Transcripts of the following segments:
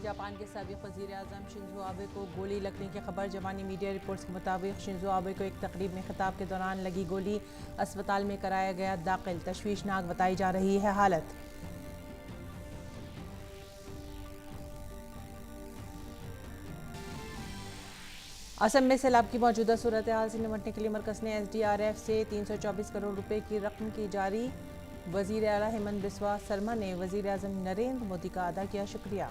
Japan के साबिक वज़ीर आज़म शिंजो आबे को गोली लगने की खबर। जापानी मीडिया रिपोर्ट्स के मुताबिक शिंजो आबे को एक तकरीब में खिताब के दौरान लगी गोली। अस्पताल में कराया गया दाखिल। तशवीशनाक बताई जा रही है हालत। असम में सैलाब की मौजूदा सूरत हाल से निपटने के लिए मरकज़ ने SDRF से 324 करोड़ रुपए की रकम की जारी। वज़ीर आला हेमंत बिस्वा शर्मा ने वज़ीर आज़म नरेंद्र मोदी का अदा किया शुक्रिया।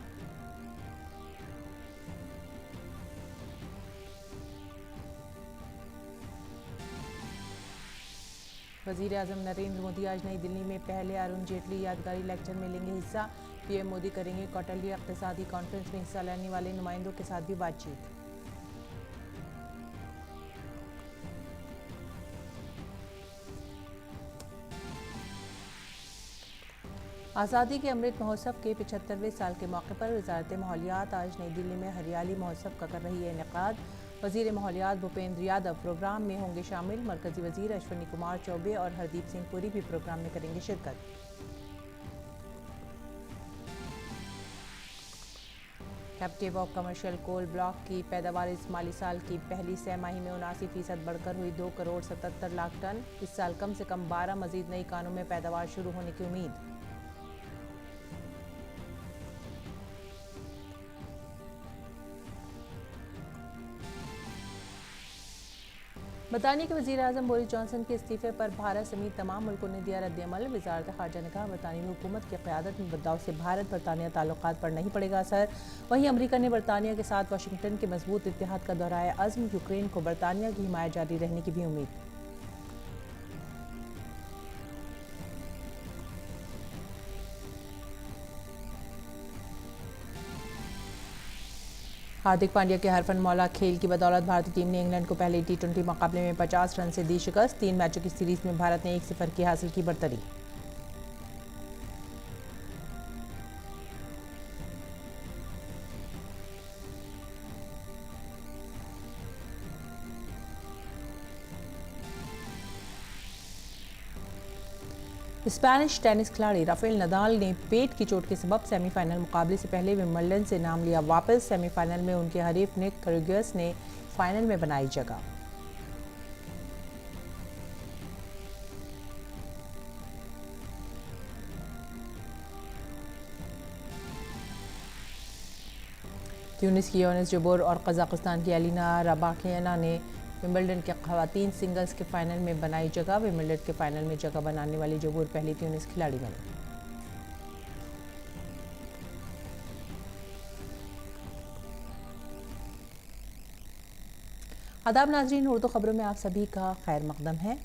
वज़ीर आज़म नरेंद्र मोदी आज नई दिल्ली में पहले अरुण जेटली यादगारी लेक्चर में लेंगे हिस्सा। PM मोदी करेंगे क्वार्टरली इक़्तिसादी कॉन्फ्रेंस में हिस्सा लेने वाले नुमाइंदों के साथ भी बातचीत। आज़ादी के अमृत महोत्सव के 75वें साल के मौके पर वज़ारत माहौलियात आज नई दिल्ली में हरियाली महोत्सव का कर रही है इनेकाद। वज़ीर माहौलियात भूपेंद्र यादव प्रोग्राम में होंगे शामिल। मरकज़ी वज़ीर अश्विनी कुमार चौबे और हरदीप सिंह पुरी भी प्रोग्राम में करेंगे शिरकत। Captive of commercial coal block की पैदावार इस माली साल की पहली सहमाही में 79% बढ़कर हुई 2 करोड़ 77 लाख टन। इस साल कम से कम 12 मजीद नई कानों में पैदावार शुरू होने की उम्मीद। बरतानिया के वज़ीर आज़म बोरिस जॉनसन के इस्तीफे पर भारत समेत तमाम मुल्कों ने दिया रद्द-ए-अमल। वज़ारत ख़ारजा ने कहा, बरतानिया में हुकूमत की क़यादत में बदलाव से भारत बरतानिया ताल्लुकात पर नहीं पड़ेगा असर। वहीं अमरीका ने बरतानिया के साथ वाशिंगटन के मजबूत इत्तेहाद का दोहराया अज़्म। यूक्रेन को बरतानिया की हिमायत जारी रहने की भी उम्मीद। हार्दिक पांड्या के हरफन मौला खेल की बदौलत भारतीय टीम ने इंग्लैंड को पहले T20 मुकाबले में 50 रन से दी शिकस्त। 3 मैचों की सीरीज में भारत ने 1-0 की हासिल की बरतरी। स्पेनिश टेनिस खिलाड़ी राफेल नदाल ने पेट की चोट के सबब सेमीफाइनल मुकाबले से पहले विंबलडन से नाम लिया वापस। सेमीफाइनल में उनके हरीफ निक करिगियस ने फाइनल में बनाई जगह। ट्यूनिस की यूनिस जबोर और कजाकिस्तान की एलिना रबाकियाना ने विंबलडन के ख़वातीन सिंगल्स के फाइनल में बनाई जगह। विंबलडन के फाइनल में जगह बनाने वाली जबोर पहली ट्यूनिस खिलाड़ी बनी। आदाब नाज़रीन, उर्दू खबरों में आप सभी का खैर मकदम है।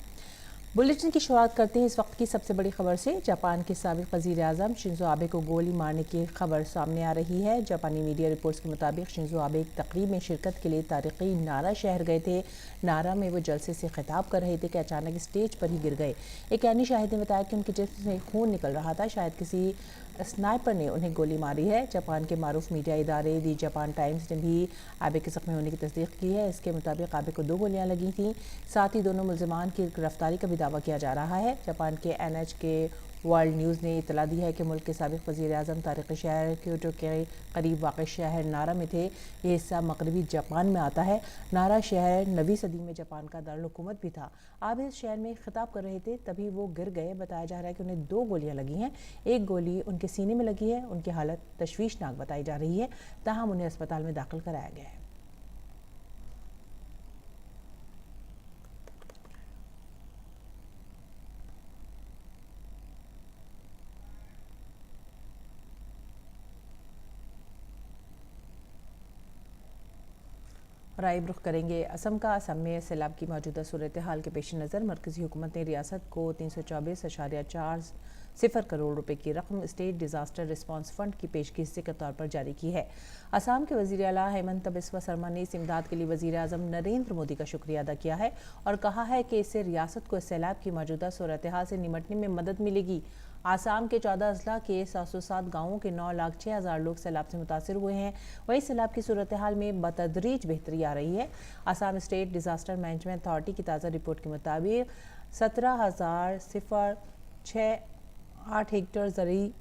बुलेटिन की शुरुआत करते हैं इस वक्त की सबसे बड़ी खबर से। जापान के साबिक वज़ीर आज़म शिंजो आबे को गोली मारने की खबर सामने आ रही है। जापानी मीडिया रिपोर्ट्स के मुताबिक शिंजो आबे एक तकरीब में शिरकत के लिए तारीख़ी नारा शहर गए थे। नारा में वो जलसे से खिताब कर रहे थे कि अचानक स्टेज पर ही गिर गए। एक ऐनी शाहिद ने बताया कि उनके जिस्म से खून निकल रहा था। शायद किसी स्नाइपर ने उन्हें गोली मारी है। जापान के मारूफ मीडिया इदारे दी जापान टाइम्स ने भी आबे के ज़ख्मी होने की तस्दीक की है। इसके मुताबिक आबे को 2 गोलियां लगी थीं। साथ ही दोनों मुल्ज़िमान की गिरफ्तारी का भी दावा किया जा रहा है। जापान के NHK वर्ल्ड न्यूज़ ने इतला दी है कि मुल्क के साबिक वज़ीर आज़म तारीख़ी शहर क्योटो के करीब वाक़ शहर नारा में थे। ये हिस्सा मगरबी जापान में आता है। नारा शहर 9वीं सदी में जापान का दारुल हुकूमत भी था। आप इस शहर में खिताब कर रहे थे, तभी वो गिर गए। बताया जा रहा है कि उन्हें 2 गोलियां लगी हैं। एक गोली उनके सीने में लगी है। उनकी हालत तशवीशनाक बताई जा रही है, ताहम उन्हें अस्पताल में दाखिल कराया गया है। और आइब रुख करेंगे असम का। असम में सैलाब की मौजूदा सूरत हाल के पेश नज़र मरकज़ी हुकूमत ने रियासत को 324.40 करोड़ रुपए की रकम स्टेट डिज़ास्टर रिस्पांस फंड की पेशगी हिस्से के तौर पर जारी की है। असम के वज़ीर आला हेमंत बिस्वा शर्मा ने इस इमदाद के लिए वज़ीर आज़म नरेंद्र मोदी का शुक्रिया अदा किया है और कहा है कि इससे रियासत को सैलाब की मौजूदा सूरत हाल से निपटने में मदद मिलेगी। आसाम के 14 अजला के 707 गाँवों के 9,06,000 लोग सैलाब से मुतासर हुए हैं। वहीं सैलाब की सूरत हाल में बतदरीज बेहतरी आ रही है। Assam state disaster management authority की ताज़ा रिपोर्ट के मुताबिक 17,068 हेक्टेयर ज़रई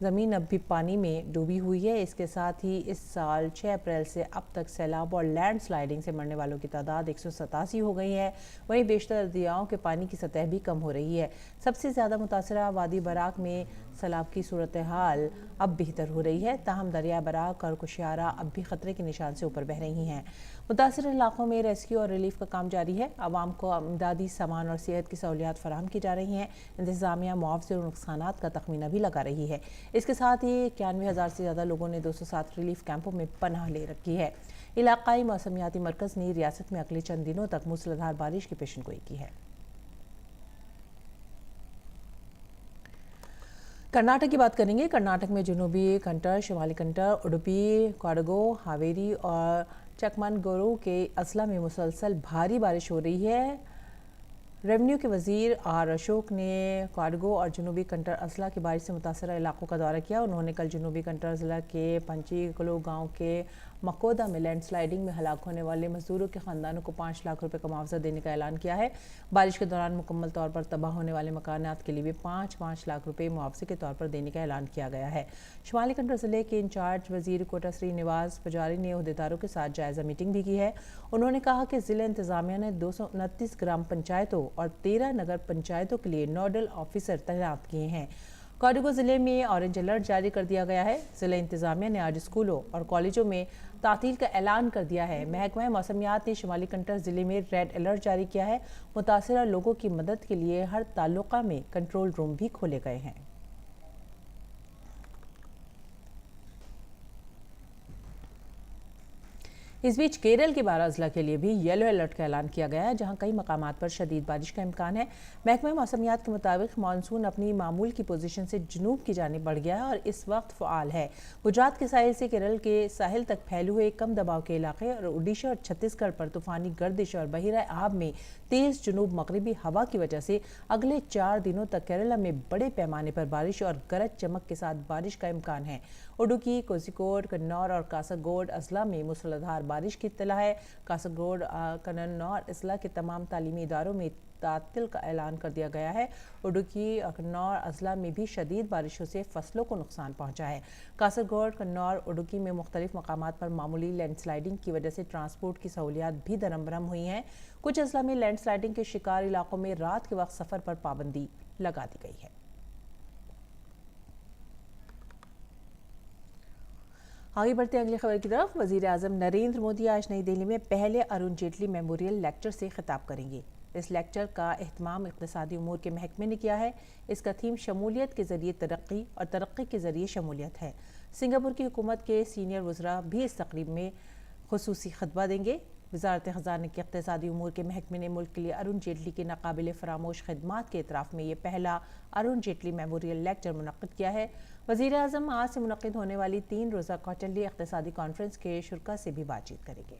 ज़मीन अब भी पानी में डूबी हुई है। इसके साथ ही इस साल 6 अप्रैल से अब तक सैलाब और लैंड स्लाइडिंग से मरने वालों की तादाद 187 हो गई है। वहीं बेशतर दरियाओं के पानी की सतह भी कम हो रही है। सबसे ज़्यादा मुतासरा वादी बराक में सैलाब की सूरत हाल अब बेहतर हो रही है, ताहम दरिया बराक और कुशियारा अब भी खतरे के निशान से ऊपर बह रही हैं। मुतासर इलाकों में रेस्क्यू और रिलीफ का काम जारी है। आवाम को इमदादी सामान और सेहत की सहूलियात फराहम की जा रही हैं। इंतजामिया मुआवजे और नुकसानात का तखमीना भी लगा रही है। इसके साथ ही 91,000 से ज़्यादा लोगों ने 207 रिलीफ कैंपों में पनाह ले रखी है। इलाकाई मौसमियाती मरकज़ ने रियासत में अगले चंद दिनों तक मूसलाधार बारिश की पेशनगोई की है। कर्नाटक की बात करेंगे। कर्नाटक में जनूबी कंटर, शिमाली कंटर, उडुपी, कोडगु, हावेरी और चकमनगुरु के अजला में मुसलसल भारी बारिश हो रही है। रेवेन्यू के वजीर आर अशोक ने कोडगु और जनूबी कंटर अजला की बारिश से मुतासर इलाकों का दौरा किया। उन्होंने कल जनूबी कंटर ज़िला के पंचीकुलो गांव के मकोदा में लैंडस्लाइडिंग में हलाक होने वाले मजदूरों के खानदानों को 5 लाख रुपए का मुआवजा देने का ऐलान किया है। बारिश के दौरान मुकम्मल तौर पर तबाह होने वाले मकानात के लिए भी 5-5 लाख रुपए मुआवजे के तौर पर देने का ऐलान किया गया है। शुमाली कंटर ज़िले के इंचार्ज वजीर कोटा श्रीनिवास पुजारी ने अहदेदारों के साथ जायजा मीटिंग भी की है। उन्होंने कहा कि ज़िला इंतजामिया ने 229 ग्राम पंचायतों और 13 नगर पंचायतों के लिए नोडल ऑफिसर तैनात किए हैं। कोडगु ज़िले में ऑरेंज अलर्ट जारी कर दिया गया है। ज़िला इंतजामिया ने आज स्कूलों और कॉलेजों में तातील का ऐलान कर दिया है। महकमा मौसमियात ने शुमाली कंटर ज़िले में रेड अलर्ट जारी किया है। मुतासरा लोगों की मदद के लिए हर तालुका में कंट्रोल रूम भी खोले गए हैं। इस बीच केरल के 12 अजला के लिए भी येलो अलर्ट का ऐलान किया गया है, जहां कई मकामात पर शदीद बारिश का इम्कान है। महकमा मौसमियात के मुताबिक मानसून अपनी मामूल की पोजीशन से जनूब की जानिब बढ़ गया है और इस वक्त फ़आल है। गुजरात के साहिल से केरल के साहिल तक फैले हुए कम दबाव के इलाके और उड़ीसा और छत्तीसगढ़ पर तूफानी गर्दिश और बहिरा आब में तेज़ जनूब मगरबी हवा की वजह से अगले 4 दिनों तक केरला में बड़े पैमाने पर बारिश और गरज चमक के साथ बारिश का इम्कान है। उडुकी, कोझिकोड, कन्नौर और कासरगोड अजला में मूसलाधार बारिश की इत्तला है। कासरगोड, कन्नौर अजला के तमाम तालीमी इदारों में तातिल का ऐलान कर दिया गया है। उडुकी और कन्नौर अजला में भी शदीद बारिशों से फसलों को नुकसान पहुंचा है। कासरगोड, कन्नौर, उडुकी में मुख्तलिफ मकामात पर मामूली लैंडस्लाइडिंग की वजह से ट्रांसपोर्ट की सहूलियात भी दरमबरम हुई हैं। कुछ अजला में लैंडस्लाइडिंग के शिकार इलाकों में रात के वक्त सफ़र पर पाबंदी लगा दी गई है। आगे बढ़ते अगली खबर की तरफ। वज़ीर आज़म नरेंद्र मोदी आज नई दिल्ली में पहले अरुण जेटली मेमोरियल लेक्चर से खिताब करेंगे। इस लेक्चर का एहतमाम इक़्तिसादी उमूर के महकमे ने किया है। इसका थीम शमूलियत के ज़रिए तरक्की और तरक्की के ज़रिए शमूलियत है। सिंगापुर की हुकूमत के सीनियर वज़रा भी इस तकरीब में खुसूसी खुतबा देंगे। वज़ारत ख़ज़ाना के इक़्तिसादी उमूर के महकमे ने मुल्क के लिए अरुण जेटली के नाकाबिल फ़रामोश खिदमात के इतराफ़ में ये पहला अरुण जेटली मेमोरियल लेक्चर मुनक़्क़िद किया है। वज़ीर आज़म आज से मुनक़्क़िद होने वाली 3 रोज़ा क्वार्टरली इक़्तिसादी कॉन्फ्रेंस के शुरका से भी बातचीत करेंगे।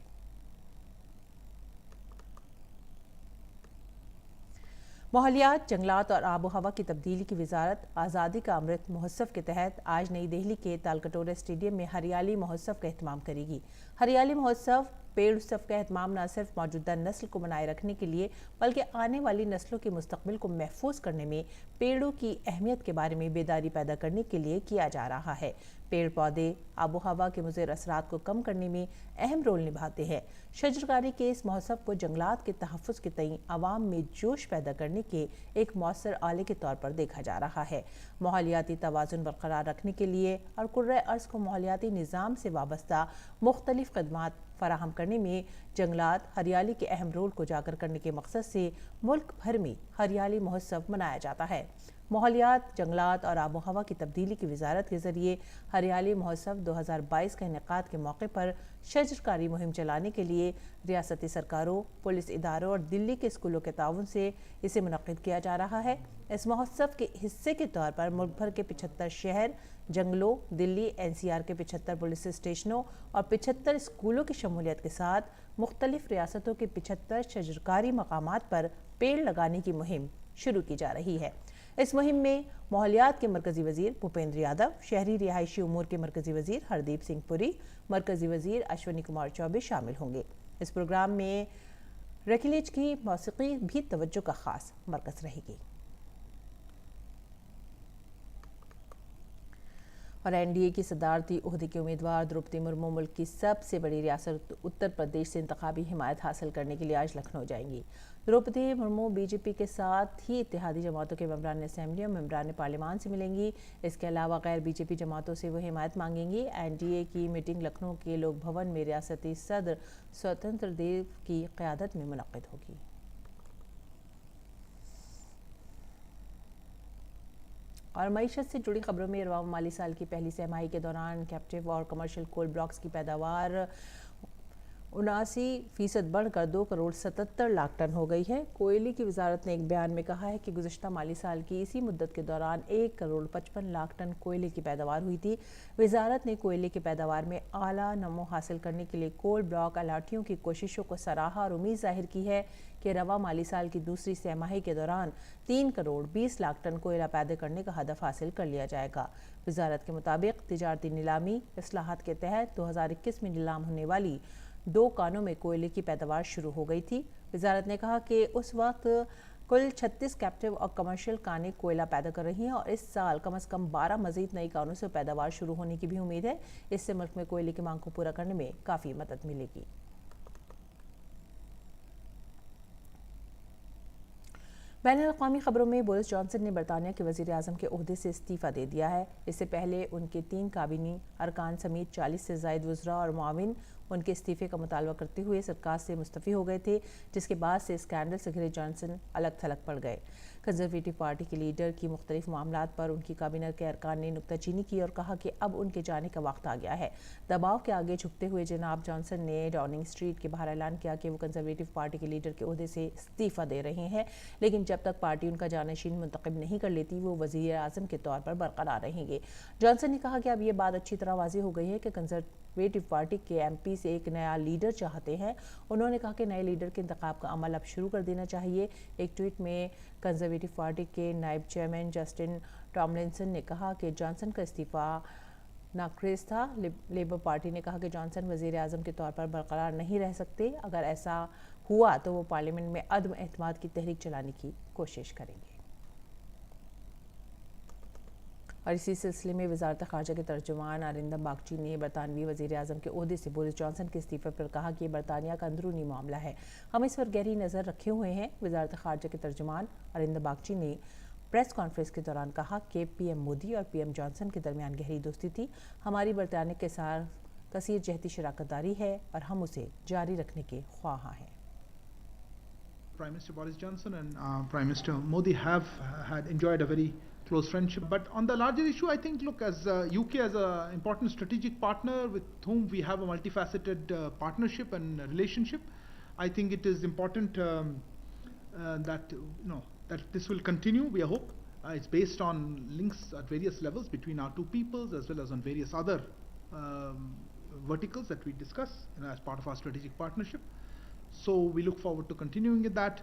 माहौलियात, जंगलात और आबो हवा की तब्दीली की वजारत आज़ादी का अमृत महोत्सव के तहत आज नई दिल्ली के तालकटोरा स्टेडियम में हरियाली महोत्सव का एहतमाम करेगी। हरियाली महोत्सव पेड़ उत्सव का एहतमाम न सिर्फ मौजूदा नस्ल को बनाए रखने के लिए बल्कि आने वाली नस्लों के मुस्तकबिल को महफूज करने में पेड़ों की अहमियत के बारे में बेदारी पैदा करने के लिए किया जा रहा है। पेड़ पौधे आबो हवा के मुज़र असरात को कम करने में अहम रोल निभाते हैं। शजरकारी के इस महोत्सव को जंगलात के तहफ़्फ़ुज़ के तईं आवाम में जोश पैदा करने के एक मौसर आले के तौर पर देखा जा रहा है। माहौलियाती तवाज़ुन बरकरार रखने के लिए और कुर्रे अर्ज़ को माहौलियाती निज़ाम से वाबस्ता मुख्तलिफ़ खदमात फराहम करने में जंगलात हरियाली के अहम रोल को उजागर करने के मकसद से मुल्क भर में हरियाली महोत्सव मनाया जाता है। माहौलियात, जंगलात और आबो हवा की तब्दीली की वजारत के ज़रिए हरियाली महोत्सव 2022 के इनेकाद के मौके पर शजरकारी मुहिम चलाने के लिए रियासती सरकारों, पुलिस इदारों और दिल्ली के स्कूलों के ताउन से इसे मुनक़्क़िद किया जा रहा है। इस महोत्सव के हिस्से के तौर पर मुल्क भर के 75 शहर, जंगलों, दिल्ली NCR के 75 पुलिस स्टेशनों और 75 स्कूलों की शमूलियत के साथ मुख्तलिफ रियासतों के 75 शजरकारी मकामात पर पेड़ लगाने की मुहिम शुरू की जा रही है। इस मुहिम में माहौलियात के मरकज़ी वज़ीर भूपेंद्र यादव, शहरी रिहायशी उमूर के मरकज़ी वज़ीर हरदीप सिंह पुरी, मरकज़ी वज़ीर अश्विनी कुमार चौबे शामिल होंगे। इस प्रोग्राम में रखिलेज की मौसीकी भी तवज्जो का ख़ास मरकज़ रहेगी। और एनडीए की सदारती ओहदे के उम्मीदवार द्रौपदी मुर्मू मुल्क की सबसे बड़ी रियासत उत्तर प्रदेश से इंतखाबी हिमायत हासिल करने के लिए आज लखनऊ जाएंगी। द्रौपदी मुर्मू बीजेपी के साथ ही इत्तेहादी जमातों के मेंबरान असम्बली और मेंबरान पार्लियामान से मिलेंगी। इसके अलावा गैर बीजेपी जमातों से वो हिमायत मांगेंगी। एनडीए की मीटिंग लखनऊ के लोक भवन में रियासती सदर स्वतंत्र देव की क़यादत में मुनक़्क़िद होगी। और मईशत से जुड़ी खबरों में रवा माली साल की पहली सहमाही के दौरान कैप्टिव और कमर्शियल कोल ब्लॉक्स की पैदावार 79% बढ़कर 2 करोड़ 77 लाख टन हो गई है। कोयले की वजारत ने एक बयान में कहा है कि गुज़श्ता माली साल की इसी मुद्दत के दौरान 1 करोड़ 55 लाख टन कोयले की पैदावार हुई थी। वजारत ने कोयले की पैदावार में आला नमो हासिल करने के लिए कोल ब्लॉक अलाटियों की कोशिशों को सराहा और उम्मीद जाहिर की है कि रवा माली साल की दूसरी सहमाही के दौरान 3 करोड़ 20 लाख टन कोयला पैदा करने का हदफ हासिल कर लिया जाएगा। वजारत के मुताबिक तिजारती नीलामी इस्लाहात के तहत 2021 में नीलाम होने वाली 2 कानों में कोयले की पैदावार शुरू हो गई थी। वजारत ने कहा कि उस वक्त कुल 36 कैप्टिव और कमर्शियल कानें कोयला पैदा कर रही हैं और इस साल कम से कम 12 मजीद नई कानों से पैदावार शुरू होने की भी उम्मीद है। इससे मुल्क में कोयले की मांग को पूरा करने में काफ़ी मदद मिलेगी। बैनुल-अक़वामी खबरों में बोरिस जॉनसन ने बरतानिया के वज़ीर आज़म के ओहदे से इस्तीफ़ा दे दिया है। इससे पहले उनके 3 काबीनी अरकान समेत 40 से ज़ायद वज़रा और मुआविन उनके इस्तीफ़े का मुतालबा करते हुए सरकार से मुस्तफ़ी हो गए थे, जिसके बाद से स्कैंडल से घिरे जॉनसन अलग थलग पड़ गए। कंजरवेटिव पार्टी के लीडर की मुख्तलिफ मामलात पर उनकी काबीना के अरकान ने नुक्ताचीनी की और कहा कि अब उनके जाने का वक्त आ गया है। दबाव के आगे झुकते हुए जनाब जॉनसन ने डाउनिंग स्ट्रीट के बाहर ऐलान किया कि वो कंजरवेटिव पार्टी के लीडर के ओहदे से इस्तीफ़ा दे रहे हैं, लेकिन जब तक पार्टी उनका जानशीन मुंतखब नहीं कर लेती वो वज़ीर आज़म के तौर पर बरकरार रहेंगे। जॉनसन ने कहा कि अब ये बात अच्छी तरह वाज़ेह हो गई है कि कंजरवेटिव पार्टी के एमपी से एक नया लीडर चाहते हैं। उन्होंने कहा कि नए लीडर के इंतखाब का अमल अब शुरू कर देना चाहिए। एक ट्वीट में कंजरवेटिव पार्टी के नायब चेयरमैन जस्टिन टॉमलिंसन ने कहा कि जॉनसन का इस्तीफ़ा नाक़्रेज़ था। लेबर पार्टी ने कहा कि जॉनसन वज़ीर आज़म के तौर पर बरकरार नहीं रह सकते। अगर ऐसा हुआ तो वो पार्लियामेंट में अदम एतमाद की तहरीक चलाने की कोशिश करेंगे। और इसी सिलसिले में वज़ारत ख़ारजा के तर्जुमान अरिंदम बागची ने बरतानवी वज़ीर आज़म के ओहदे से बोरिस जॉनसन के इस्तीफ़े पर कहा कि बरतानिया का अंदरूनी मामला है, हम इस पर गहरी नज़र रखे हुए हैं। वज़ारत ख़ारजा के तर्जुमान अरिंदम बागची ने प्रेस कॉन्फ्रेंस के दौरान कहा कि पीएम मोदी और पीएम जॉनसन के दरमियान गहरी दोस्ती थी। हमारी बरतानिया के साथ कसीर जहती शराकतदारी है और हम उसे जारी रखने के ख्वाहां हैं। Prime Minister Boris Johnson and Prime Minister Modi have had enjoyed a very close friendship. But on the larger issue, I think, look, as UK as an important strategic partner with whom we have a multifaceted partnership and relationship, I think it is important that that this will continue. We hope it's based on links at various levels between our two peoples as well as on various other verticals that we discuss as part of our strategic partnership. So we look forward to continuing with that.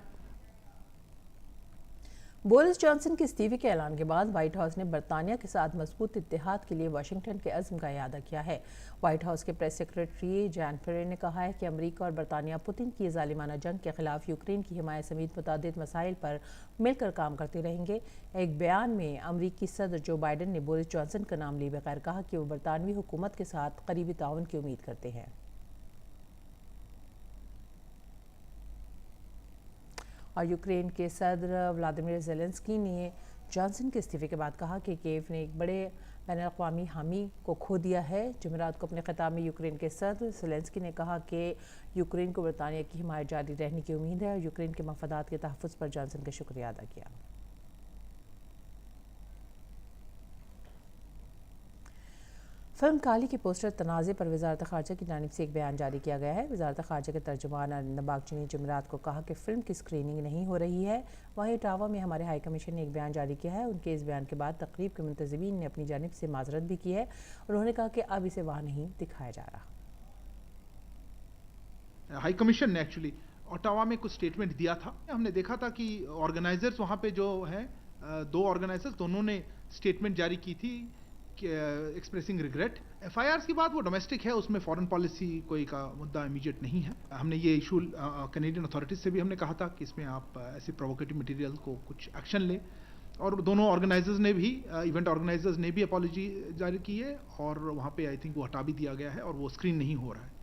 Boris Johnson के इस्तीफे के ऐलान के बाद white house ने बरतानिया के साथ मजबूत इत्तेहाद के लिए वाशिंगटन के अज़्म का इयादा किया है। व्हाइट हाउस के प्रेस सेक्रेटरी जैन फेरे ने कहा है कि अमेरिका और बरतानिया पुतिन की ज़ालिमाना जंग के खिलाफ यूक्रेन की हिमायत समेत मुतअद्दिद मसाइल पर मिलकर काम करते रहेंगे। एक बयान में अमरीकी सदर जो बाइडन ने बोरिस जॉनसन का नाम लिए बगैर कहा कि वो बरतानवी हुकूमत के साथ करीबी ताउन की उम्मीद करते हैं। और यूक्रेन के सदर व्लादिमीर ज़ेलेंस्की ने जॉनसन के इस्तीफे के बाद कहा कि कीव ने एक बड़े बैनुल-अक़वामी हामी को खो दिया है। जुमेरात को अपने खिताब में यूक्रेन के सदर ज़ेलेंस्की ने कहा कि यूक्रेन को बरतानिया की हिमायत जारी रहने की उम्मीद है और यूक्रेन के मफादात के तहफ़्फ़ुज़ पर जॉनसन का शुक्रिया अदा किया। फिल्म काली के पोस्टर तनाज़े पर वज़ारत ख़ारजा की जानिब से एक बयान जारी किया गया है। वज़ारत ख़ारजा के तर्जुमान अरिंदम बागची ने जुमेरात को कहा कि फ़िल्म की स्क्रीनिंग नहीं हो रही है। वहीं इटावा में हमारे हाई कमीशन ने एक बयान जारी किया है। उनके इस बयान के बाद तकरीब के मुंतज़मीन ने अपनी जानिब से माज़रत भी की है। उन्होंने कहा कि अब इसे वहाँ नहीं दिखाया जा रहा। हाई कमीशन ने एक्चुअली ओटावा में कुछ स्टेटमेंट दिया था। हमने देखा था कि ऑर्गेनाइजर्स वहाँ पे जो हैं, 2 ऑर्गेनाइजर्स दोनों ने स्टेटमेंट जारी की थी एक्सप्रेसिंग रिग्रेट। एफआईआर की बात वो डोमेस्टिक है, उसमें फॉरेन पॉलिसी कोई का मुद्दा इमीडिएट नहीं है। हमने ये इशू कैनेडियन अथॉरिटीज से भी हमने कहा था कि इसमें आप ऐसे प्रोवोकेटिव मटेरियल को कुछ एक्शन लें। और दोनों ऑर्गेनाइजर्स ने भी, इवेंट ऑर्गेनाइजर्स ने भी अपॉलॉजी जारी की है और वहाँ पे आई थिंक वो हटा भी दिया गया है और वो स्क्रीन नहीं हो रहा है।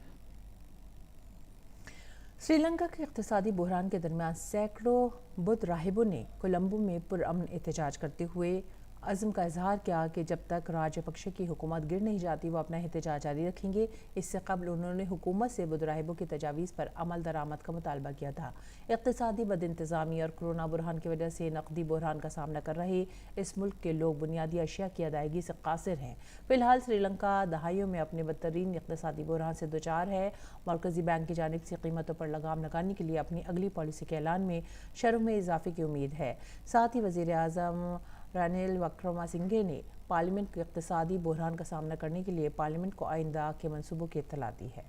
श्रीलंका के इक़्तिसादी बहरान के दरमियान सैकड़ों बुद्ध राहिबों ने कोलंबो में पुरअमन एहतजाज करते हुए अज़्म का इजहार किया कि जब तक राजपक्षे की हुकूमत गिर नहीं जाती वो अपना एहतजाज जारी रखेंगे। इससे कबल उन्होंने हुकूमत से बुद्ध राहिबों की तजावीज़ पर अमल दरामद का मुतालबा किया था। इक़्तिसादी बदइंतज़ामी और कोरोना बहरान की वजह से नकदी बहरान का सामना कर रहे इस मुल्क के लोग बुनियादी अशिया की अदायगी से कासिर हैं। फिलहाल श्रीलंका दहाइयों में अपने बदतरीन इक़्तिसादी बहरान से दोचार है। मरकज़ी बैंक की जानिब से कीमतों पर लगाम लगाने के लिए अपनी अगली पॉलिसी के ऐलान में शरह में इजाफे की उम्मीद है। साथ ही वज़ीर आज़म रानिल विक्रमासिंघे ने पार्लियामेंट के इक़्तिसादी बहरान का सामना करने के लिए पार्लियामेंट को आइंदा के मंसूबों की इत्तला दी है।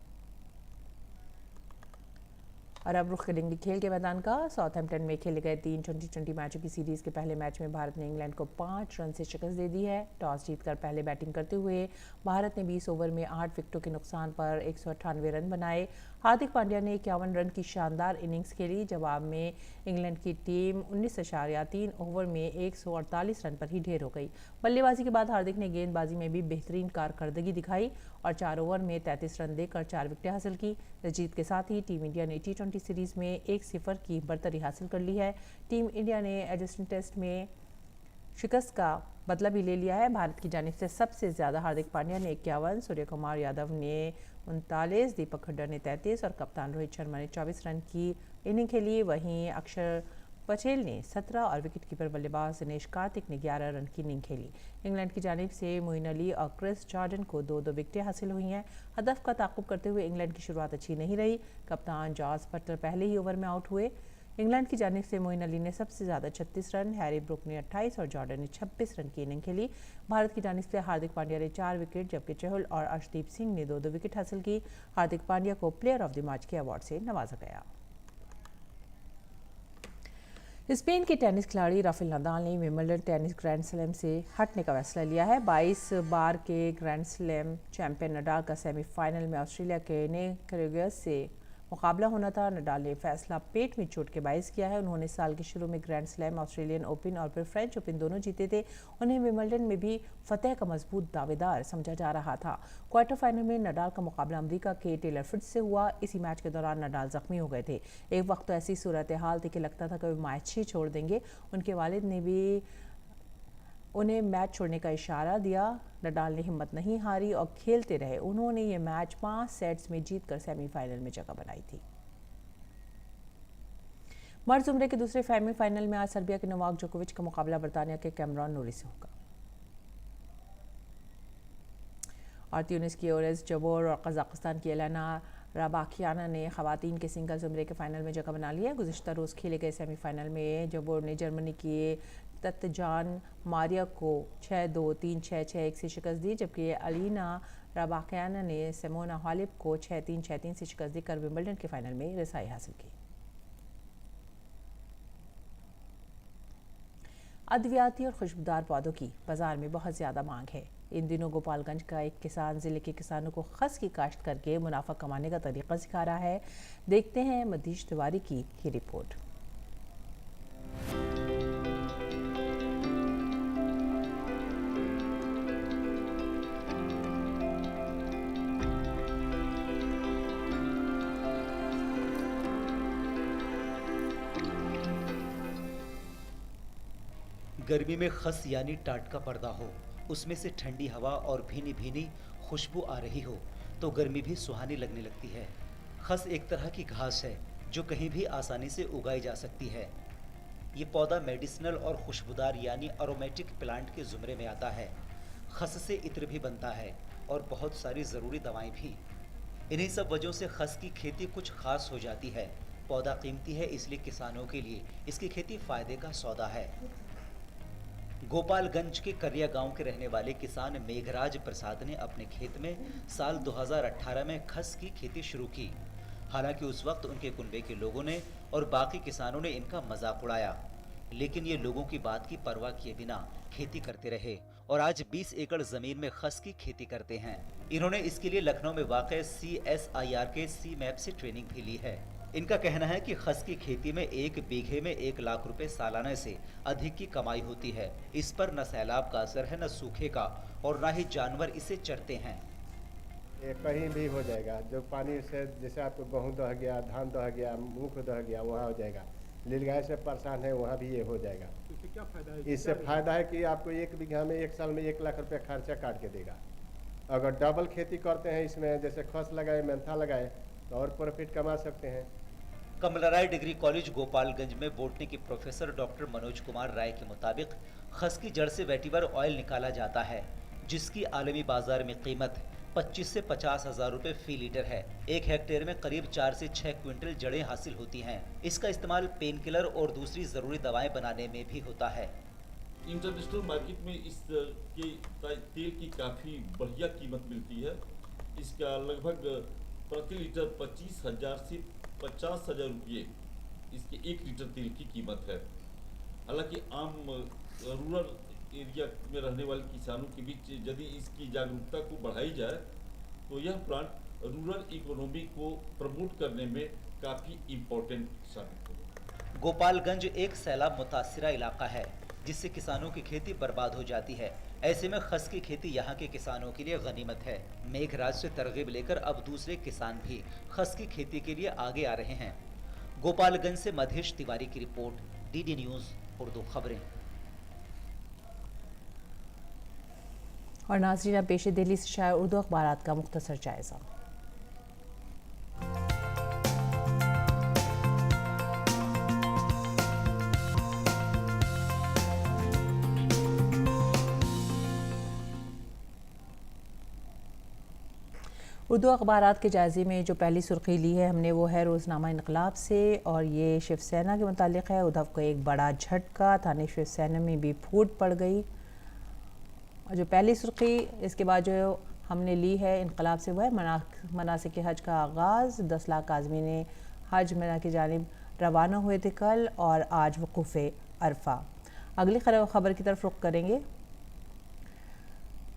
और अब रुख करेंगे खेल के मैदान का। साउथहैम्पटन में खेले गए 3 20-20 मैचों की सीरीज़ के पहले मैच में भारत ने इंग्लैंड को 5 रन से शिकस्त दे दी है। टॉस जीतकर पहले बैटिंग करते हुए भारत ने 20 ओवर में 8 विकेटों के नुकसान पर 198 रन बनाए। हार्दिक पांड्या ने 51 रन की शानदार इनिंग्स खेली। जवाब में इंग्लैंड की टीम 19.3 ओवर में 148 रन पर ही ढेर हो गई। बल्लेबाजी के बाद हार्दिक ने गेंदबाजी में भी बेहतरीन कारकर्दगी दिखाई और 4 ओवर में 33 रन देकर 4 विकेटें हासिल की। जीत के साथ ही टीम इंडिया ने T20 सीरीज़ में 1-0 की बरतरी हासिल कर ली है। टीम इंडिया ने एडिशन टेस्ट में शिकस्त का बदला भी ले लिया है। भारत की जानिब से सबसे ज़्यादा हार्दिक पांड्या ने 51, सूर्य कुमार यादव ने 39, दीपक हुड्डा ने 33 और कप्तान रोहित शर्मा ने 24 रन की इनिंग खेली। वहीं अक्षर पटेल ने 17 और विकेटकीपर बल्लेबाज दिनेश कार्तिक ने 11 रन की इनिंग खेली। इंग्लैंड की जानिब से मोइन अली और क्रिस जॉर्डन को 2-2 विकेटें हासिल हुई हैं। हदफ का ताक़ुब करते हुए इंग्लैंड की शुरुआत अच्छी नहीं रही। कप्तान जॉर्ज बटलर पहले ही ओवर में आउट हुए। इंग्लैंड की जानिब से मोइन अली ने सबसे ज़्यादा 36 रन, हैरी ब्रुक ने 28 और जॉर्डन ने 26 रन की इनिंग खेली। भारत की जानिब से हार्दिक पांड्या ने 4 विकेट जबकि चहल और अर्शदीप सिंह ने 2-2 विकेट हासिल की। हार्दिक पांड्या को प्लेयर ऑफ द मैच के अवार्ड से नवाजा गया। स्पेन के टेनिस खिलाड़ी राफेल नडाल ने विंबलडन टेनिस ग्रैंड स्लैम से हटने का फैसला लिया है। 22 बार के ग्रैंड स्लैम चैंपियन नडाल का सेमीफाइनल में ऑस्ट्रेलिया के निक किर्गियोस से मुकाबला होना था। नडाल ने फैसला पेट में चोट के बायस किया है। उन्होंने साल के शुरू में ग्रैंड स्लैम, ऑस्ट्रेलियन ओपन और फिर फ्रेंच ओपन दोनों जीते थे। उन्हें विंबलडन में भी फतेह का मजबूत दावेदार समझा जा रहा था। क्वार्टर फाइनल में नडाल का मुकाबला अमेरिका के टेलर फिट्ज से हुआ। इसी मैच के दौरान नडाल जख्मी हो गए थे। एक वक्त तो ऐसी सूरत हाल थी कि लगता था कि वे मैच ही छोड़ देंगे। उनके वालिद ने भी उन्हें मैच छोड़ने का इशारा दिया। नडाल ने हिम्मत नहीं हारी और खेलते रहे। उन्होंने ये मैच 5 सेट्स में जीतकर सेमीफाइनल में जगह बनाई थी। मर्द जुमरे के दूसरे सेमीफाइनल में आज सर्बिया के नोवाक जोकोविच का मुकाबला बर्तानिया के कैमरॉन नोरी से होगा। और ट्यूनिस की ओरेस जबोर और कजाकिस्तान की एलाना राबाकियाना ने खवातीन के सिंगल जुमरे के फाइनल में जगह बना ली है। गुज़िश्ता रोज़ खेले गए सेमीफाइनल में जबोर ने जर्मनी की तत्जान मारिया को 6-2, 3-6, 6-1 से शिकस्त दी, जबकि अलीना राबाकियाना ने सिमोना हालिब को 6-3, 6-3 से शिकस्त देकर विंबलडन के फाइनल में रसाई हासिल की। अद्वियाती और खुशबूदार पौधों की बाजार में बहुत ज़्यादा मांग है। इन दिनों गोपालगंज का एक किसान ज़िले के किसानों को खस की काश्त करके मुनाफा कमाने का तरीका सिखा रहा है। देखते हैं मदीश तिवारी की ये रिपोर्ट। गर्मी में खस यानी टाट का पर्दा हो, उसमें से ठंडी हवा और भीनी भीनी खुशबू आ रही हो तो गर्मी भी सुहानी लगने लगती है। खस एक तरह की घास है जो कहीं भी आसानी से उगाई जा सकती है। ये पौधा मेडिसिनल और खुशबूदार यानी अरोमेटिक प्लांट के ज़ुमरे में आता है। खस से इत्र भी बनता है और बहुत सारी ज़रूरी दवाएं भी। इन्हीं सब वजहों से खस की खेती कुछ खास हो जाती है। पौधा कीमती है, इसलिए किसानों के लिए इसकी खेती फ़ायदे का सौदा है। गोपालगंज के करिया गांव के रहने वाले किसान मेघराज प्रसाद ने अपने खेत में साल 2018 में खस की खेती शुरू की। हालांकि उस वक्त उनके कुनबे के लोगों ने और बाकी किसानों ने इनका मजाक उड़ाया, लेकिन ये लोगों की बात की परवाह किए बिना खेती करते रहे और आज 20 एकड़ जमीन में खस की खेती करते हैं। इन्होंने इसके लिए लखनऊ में वाक़ CSIR के CMAP से ट्रेनिंग भी ली है। इनका कहना है कि खस की खेती में 1 बीघे में 1 लाख रुपए सालाना से अधिक की कमाई होती है। इस पर न सैलाब का असर है, न सूखे का, और न ही जानवर इसे चरते हैं। ये कहीं भी हो जाएगा, जो पानी से जैसे आपको गेहूँ दह गया, धान दह गया, मूंग दह गया, वहाँ हो जाएगा। नीलगाय से परेशान है, वहाँ भी ये हो जाएगा। इससे क्या फायदा है? इससे फायदा है कि आपको 1 बीघा में 1 साल में 1 लाख रुपया खर्चा काट के देगा। अगर डबल खेती करते हैं इसमें, जैसे खस लगाए, मेंथा लगाए, तो और प्रॉफिट कमा सकते हैं। कमलाराय डिग्री कॉलेज गोपालगंज में बोटनी के प्रोफेसर डॉक्टर मनोज कुमार राय के मुताबिक खस की जड़ से वेटिवर ऑयल निकाला जाता है, जिसकी आलमी बाजार में कीमत 25 से 50 हजार रुपए फी लीटर है। 1 हेक्टेयर में करीब 4 से 6 क्विंटल जड़ें हासिल होती हैं। इसका इस्तेमाल पेन किलर और दूसरी जरूरी दवाएं बनाने में भी होता है। इंटरनेशनल मार्केट में इस के तेल की काफ़ी बढ़िया कीमत मिलती है। इसका लगभग प्रति लीटर 25,000 से 50,000 रुपये इसके 1 लीटर तेल की कीमत है। हालांकि आम रूरल एरिया में रहने वाले किसानों के बीच यदि इसकी जागरूकता को बढ़ाई जाए तो यह प्लांट रूरल इकोनॉमी को प्रमोट करने में काफ़ी इम्पोर्टेंट साबित होगा। गोपालगंज एक सैलाब मुतासिरा इलाका है, जिससे किसानों की खेती बर्बाद हो जाती है। ऐसे में खस की खेती यहाँ के किसानों के लिए गनीमत है। मेघराज से तरगीब लेकर अब दूसरे किसान भी खस की खेती के लिए आगे आ रहे हैं। गोपालगंज से मधेश तिवारी की रिपोर्ट, डीडी न्यूज़ उर्दू खबरें। और नाज़रीन, अब पेश दिल्ली से शाया उर्दू अखबारात का मुख्तसर जायजा। उर्दू अखबारात के जायज़े में जो पहली सुर्खी ली है हमने, वो है रोज़नामा इनकलाब से, और ये शिवसेना के मुतालिक है। उद्धव को एक बड़ा झटका, थाने शिवसेना में भी फूट पड़ गई। और जो पहली सुर्खी इसके बाद जो हमने ली है इनकलाब से, वो है मनासिक हज का आगाज़। 10 लाख आज़मीन हज मिना की जानिब रवाना हुए थे कल, और आज वक़ूफ़ अरफा। अगली खबर की तरफ रुख करेंगे।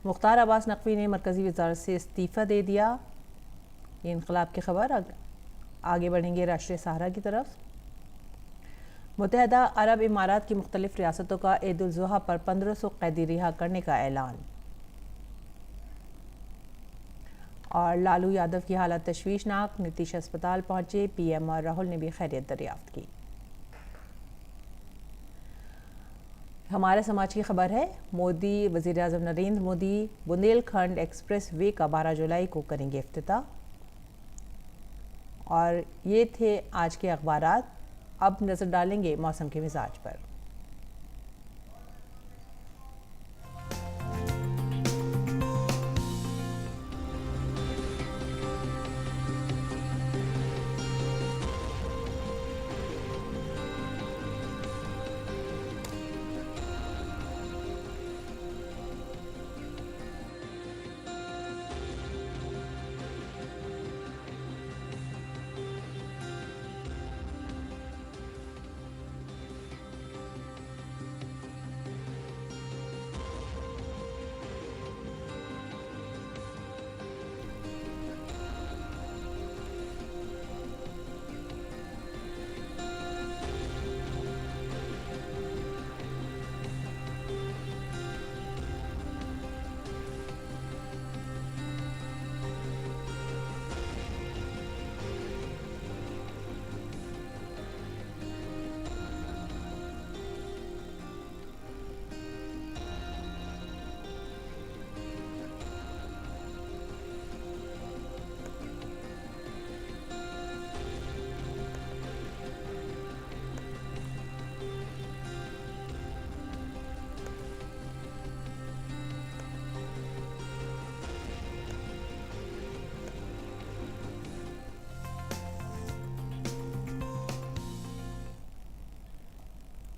मुख्तार अब्बास नकवी ने मरकज़ी वज़ारत से इस्तीफ़ा दे दिया। ये इनकलाब की खबर। आगे बढ़ेंगे राष्ट्रीय सहारा की तरफ। मुत्तहदा अरब इमारात की मुख्तलिफ रियासतों का ईद उल ज़ुहा पर 1500 कैदी रिहा करने का ऐलान। और लालू यादव की हालत तशवीशनाक, नीतीश अस्पताल पहुंचे, पीएम और राहुल ने भी खैरियत दरियाफ्त की। हमारे समाज की खबर है, मोदी वज़ीर आज़म नरेंद्र मोदी बुंदेलखंड एक्सप्रेस वे का 12 जुलाई को करेंगे इफ्तिताह। और ये थे आज के अखबारात। अब नज़र डालेंगे मौसम के मिजाज पर।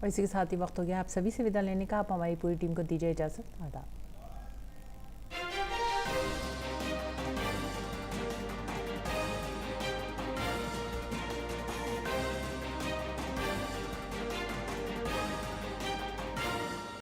और इसी के साथ ही वक्त हो गया आप सभी से विदा लेने का। आप हमारी पूरी टीम को दीजिए इजाज़त। आदाब।